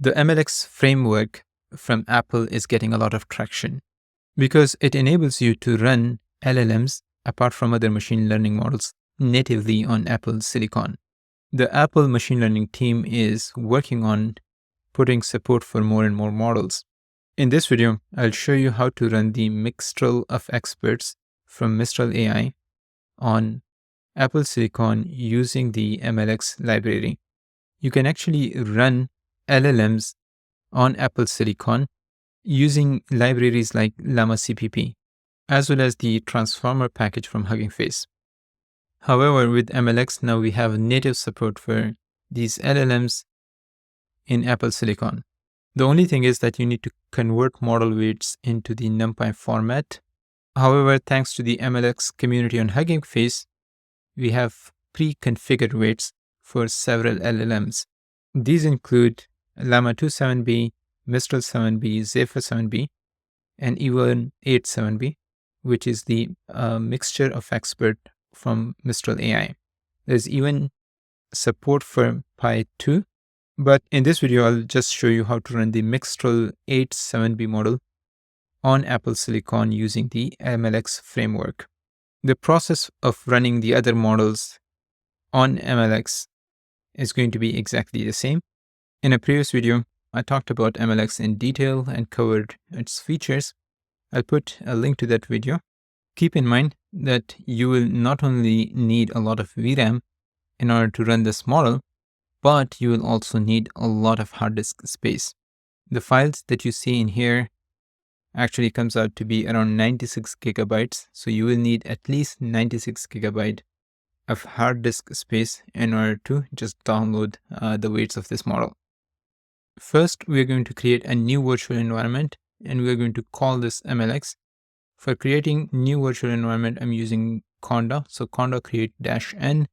The MLX framework from Apple is getting a lot of traction because it enables you to run LLMs apart from other machine learning models natively on Apple Silicon. The Apple machine learning team is working on putting support for more and more models. In this video, I'll show you how to run the Mixtral of experts from Mistral AI on Apple Silicon using the MLX library. You can actually run LLMs on Apple Silicon using libraries like Llama CPP, as well as the transformer package from Hugging Face. However, with MLX, now we have native support for these LLMs in Apple Silicon. The only thing is that you need to convert model weights into the NumPy format. However, thanks to the MLX community on Hugging Face, we have pre-configured weights for several LLMs. These include Llama 2.7b, Mistral 7b, Zephyr 7b, and even 8.7b, which is the mixture of expert from Mistral AI. There's even support for Pi 2, but in this video, I'll just show you how to run the Mixtral 8.7b model on Apple Silicon using the MLX framework. The process of running the other models on MLX is going to be exactly the same. In a previous video, I talked about MLX in detail and covered its features. I'll put a link to that video. Keep in mind that you will not only need a lot of VRAM in order to run this model, but you will also need a lot of hard disk space. The files that you see in here actually comes out to be around 96 gigabytes. So you will need at least 96 gigabyte of hard disk space in order to just download the weights of this model. First, we're going to create a new virtual environment and we're going to call this MLX. For creating new virtual environment, I'm using Conda. So Conda create -n.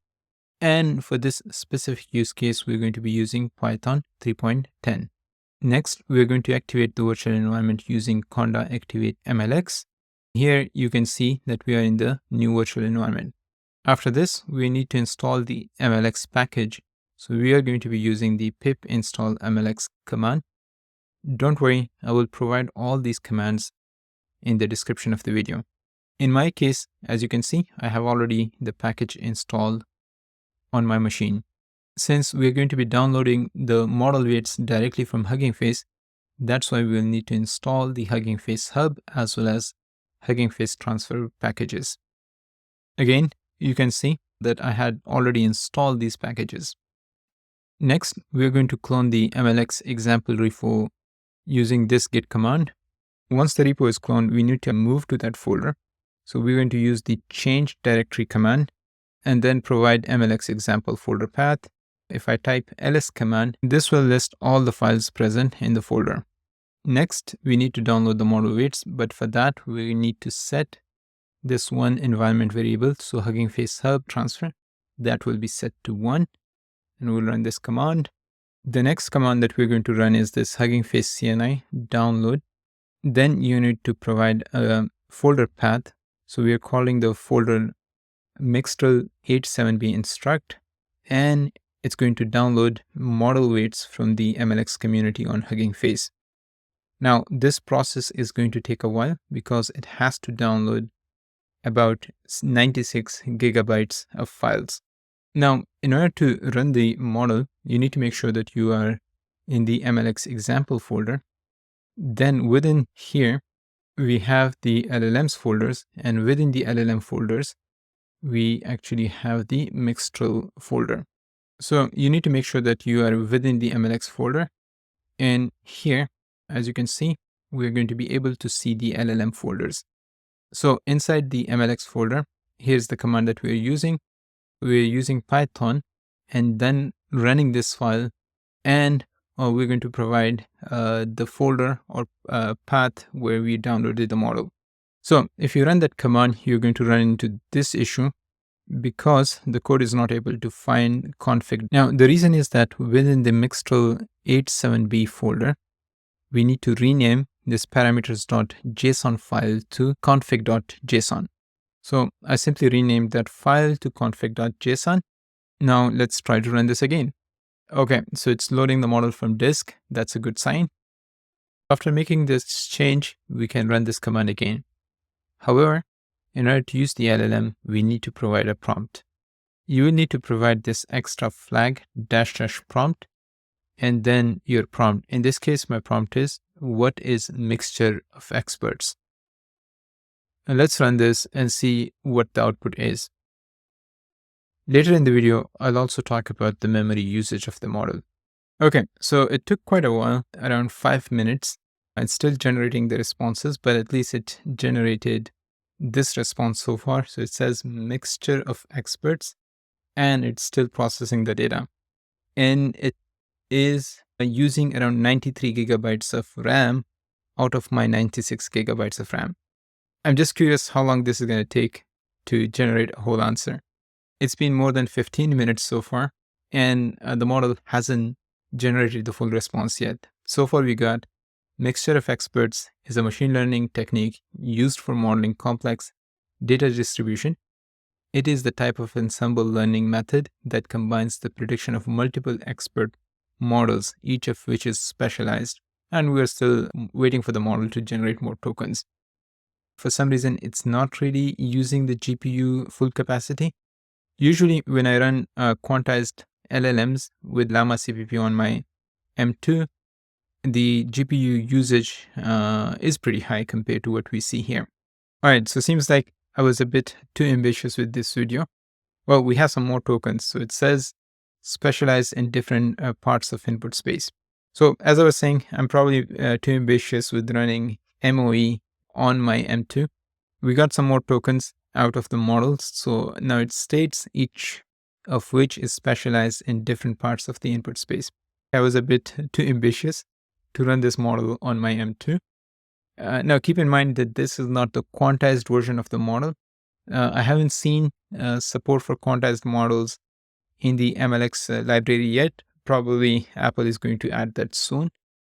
And for this specific use case, we're going to be using Python 3.10. Next, we're going to activate the virtual environment using Conda activate MLX. Here you can see that we are in the new virtual environment. After this, we need to install the MLX package. So we are going to be using the pip install MLX command. Don't worry, I will provide all these commands in the description of the video. In my case, as you can see, I have already the package installed on my machine. Since we're going to be downloading the model weights directly from Hugging Face, that's why we'll need to install the Hugging Face hub as well as Hugging Face transfer packages. Again, you can see that I had already installed these packages. Next, we're going to clone the mlx-example repo using this git command. Once the repo is cloned, we need to move to that folder. So we're going to use the change directory command and then provide mlx-example folder path. If I type ls command, this will list all the files present in the folder. Next, we need to download the model weights, but for that, we need to set this one environment variable. So Hugging Face hub transfer, that will be set to 1. And we'll run this command. The next command that we're going to run is this Hugging Face CNI download. Then you need to provide a folder path. So we are calling the folder Mixtral 8.7b instruct, and it's going to download model weights from the MLX community on Hugging Face. Now, this process is going to take a while because it has to download about 96 gigabytes of files. Now, in order to run the model, you need to make sure that you are in the MLX example folder. Then within here, we have the LLMs folders, and within the LLM folders, we actually have the Mixtral folder. So you need to make sure that you are within the MLX folder. And here, as you can see, we're going to be able to see the LLM folders. So inside the MLX folder, here's the command that we're using. We're using Python and then running this file, and we're going to provide the folder or path where we downloaded the model. So if you run that command, you're going to run into this issue because the code is not able to find config. Now, the reason is that within the Mixtral 8.7b folder, we need to rename this parameters.json file to config.json. So I simply renamed that file to config.json. Now let's try to run this again. Okay, so it's loading the model from disk. That's a good sign. After making this change, we can run this command again. However, in order to use the LLM, we need to provide a prompt. You will need to provide this extra flag -- prompt and then your prompt. In this case, my prompt is, what is mixture of experts? And let's run this and see what the output is. Later in the video, I'll also talk about the memory usage of the model. Okay, so it took quite a while, around 5 minutes. It's still generating the responses, but at least it generated this response so far. So it says mixture of experts, and it's still processing the data. And it is using around 93 gigabytes of RAM out of my 96 gigabytes of RAM. I'm just curious how long this is going to take to generate a whole answer. It's been more than 15 minutes so far, and the model hasn't generated the full response yet. So far, we got mixture of experts is a machine learning technique used for modeling complex data distribution. It is the type of ensemble learning method that combines the prediction of multiple expert models, each of which is specialized. And we're still waiting for the model to generate more tokens. For some reason, it's not really using the GPU full capacity. Usually, when I run quantized LLMs with Llama CPP on my M2, the GPU usage is pretty high compared to what we see here. All right, so it seems like I was a bit too ambitious with this video. Well, we have some more tokens. So it says specialize in different parts of input space. So as I was saying, I'm probably too ambitious with running MoE on my M2. We got some more tokens out of the models. So now it states each of which is specialized in different parts of the input space. I was a bit too ambitious to run this model on my M2. Now keep in mind that this is not the quantized version of the model. I haven't seen support for quantized models in the mlx library yet. Probably Apple is going to add that soon.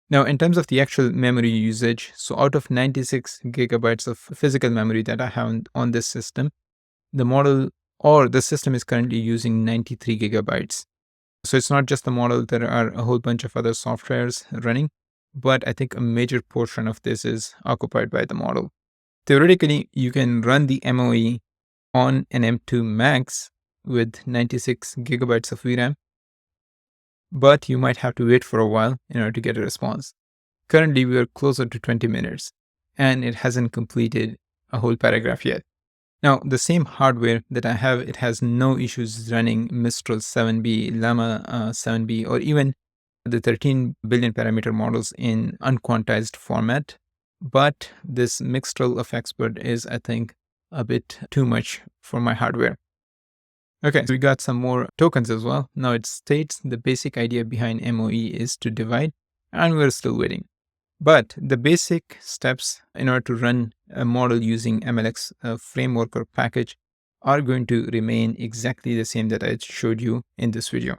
Now, in terms of the actual memory usage, so out of 96 gigabytes of physical memory that I have on this system, the model or the system is currently using 93 gigabytes. So it's not just the model, there are a whole bunch of other softwares running, but I think a major portion of this is occupied by the model. Theoretically, you can run the MoE on an M2 Max with 96 gigabytes of VRAM, but you might have to wait for a while in order to get a response. Currently, we are closer to 20 minutes, and it hasn't completed a whole paragraph yet. Now, the same hardware that I have, it has no issues running Mistral 7B, Llama 7B, or even the 13 billion parameter models in unquantized format. But this Mixtral of expert is, I think, a bit too much for my hardware. Okay, so we got some more tokens as well. Now it states the basic idea behind MoE is to divide, and we're still waiting. But the basic steps in order to run a model using MLX framework or package are going to remain exactly the same that I showed you in this video.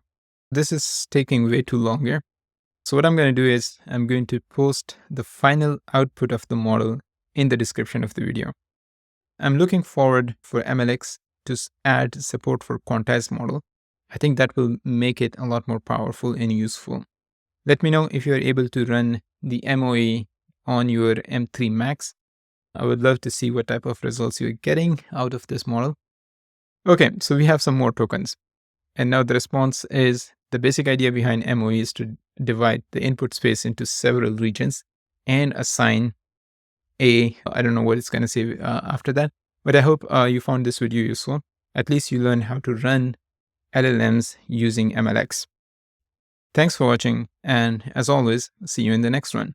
This is taking way too long here. So what I'm going to do is I'm going to post the final output of the model in the description of the video. I'm looking forward for MLX to add support for quantized model. I think that will make it a lot more powerful and useful. Let me know if you're able to run the MoE on your M3 Max. I would love to see what type of results you're getting out of this model. Okay, so we have some more tokens. And now the response is the basic idea behind MoE is to divide the input space into several regions and assign I don't know what it's going to say after that. But I hope you found this video useful. At least you learned how to run LLMs using MLX. Thanks for watching, and as always, see you in the next one.